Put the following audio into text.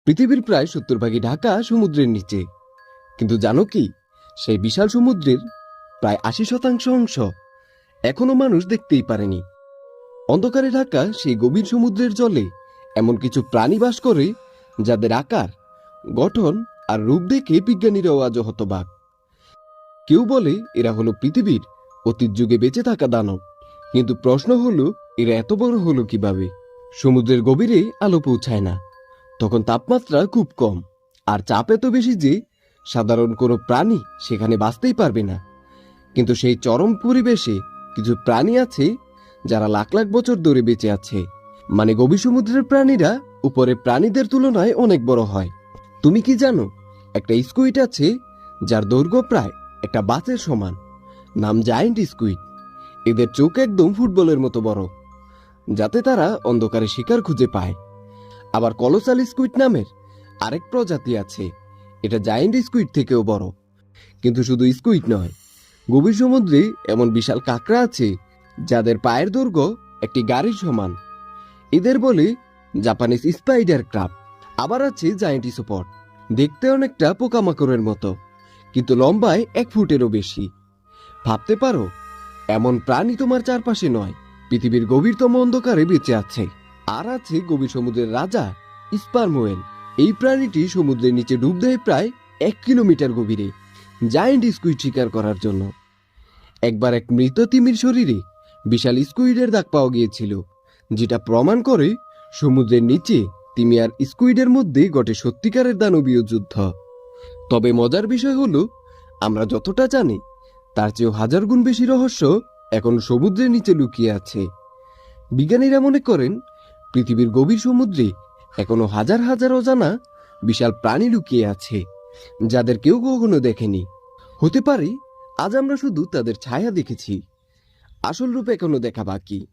পৃথিবীর প্রায় 70 ভাগই ঢাকা সমুদ্রের নিচে। কিন্তু জানো কি, সেই বিশাল সমুদ্রের প্রায় 80% অংশ এখনো মানুষ দেখতেই পারেনি। অন্ধকারে ঢাকা সেই গভীর সমুদ্রের জলে এমন কিছু প্রাণী বাস করে যাদের আকার, গঠন আর রূপ দেখে বিজ্ঞানীরাও আজও হতবাক। কেউ বলে এরা হলো পৃথিবীর অতীত যুগে বেঁচে থাকা দানব, কিন্তু প্রশ্ন হলো এরা এত বড় হলো কিভাবে? সমুদ্রের গভীরে আলো পৌঁছায় না, তখন তাপমাত্রা খুব কম আর চাপ এত বেশি যে সাধারণ কোনো প্রাণী সেখানে বাঁচতেই পারবে না। কিন্তু সেই চরম পরিবেশে কিছু প্রাণী আছে যারা লাখ লাখ বছর ধরে বেঁচে আছে। মানে গভীর সমুদ্রের প্রাণীরা উপরে প্রাণীদের তুলনায় অনেক বড় হয়। তুমি কি জানো, একটা স্কুইড আছে যার দৈর্ঘ্য প্রায় একটা বাসের সমান। নাম জায়ান্ট স্কুইড। এদের চোখ একদম ফুটবলের মতো বড়, যাতে তারা অন্ধকারে শিকার খুঁজে পায়। আবার কলোসাল স্কুইড নামের আরেক প্রজাতি আছে, এটা জায়ান্ট স্কুইড থেকেও বড়। কিন্তু শুধু স্কুইড নয়, গভীর সমুদ্রে এমন বিশাল কাঁকড়া আছে যাদের পায়ের দৈর্ঘ্য একটি গাড়ির সমান। এদের বলে জাপানিজ স্পাইডার ক্রাব। আবার আছে জায়ান্ট ইসোপড, দেখতে অনেকটা পোকামাকড়ের মতো, কিন্তু লম্বায় 1 ফুটেরও বেশি। ভাবতে পারো, এমন প্রাণী তোমার চারপাশে নয়, পৃথিবীর গভীরতম অন্ধকারে বেঁচে আছে। আর আছে গভীর সমুদ্রের রাজা স্পার্ম হোয়েল। এই প্রাণীটি সমুদ্রের নিচে ডুব দেয় প্রায় 1 কিলোমিটার গভীরে জায়ান্ট স্কুইড শিকার করার জন্য। একবার এক মৃত তিমির শরীরে বিশাল স্কুইডের দাগ পাওয়া গিয়েছিল, যেটা প্রমাণ করে সমুদ্রের নিচে তিমি আর স্কুইডের মধ্যে ঘটে সত্যিকারের দানবীয় যুদ্ধ। তবে মজার বিষয় হলো, আমরা যতটা জানি তার চেয়েও 1000 গুণ বেশি রহস্য এখন সমুদ্রের নিচে লুকিয়ে আছে। বিজ্ঞানীরা মনে করেন পৃথিবীর গভীর সমুদ্রে এখনো হাজার হাজার অজানা বিশাল প্রাণী লুকিয়ে আছে, যাদের কেউ কখনো দেখেনি। হতে পারে আজ আমরা শুধু তাদের ছায়া দেখেছি, আসল রূপ এখনো দেখা বাকি।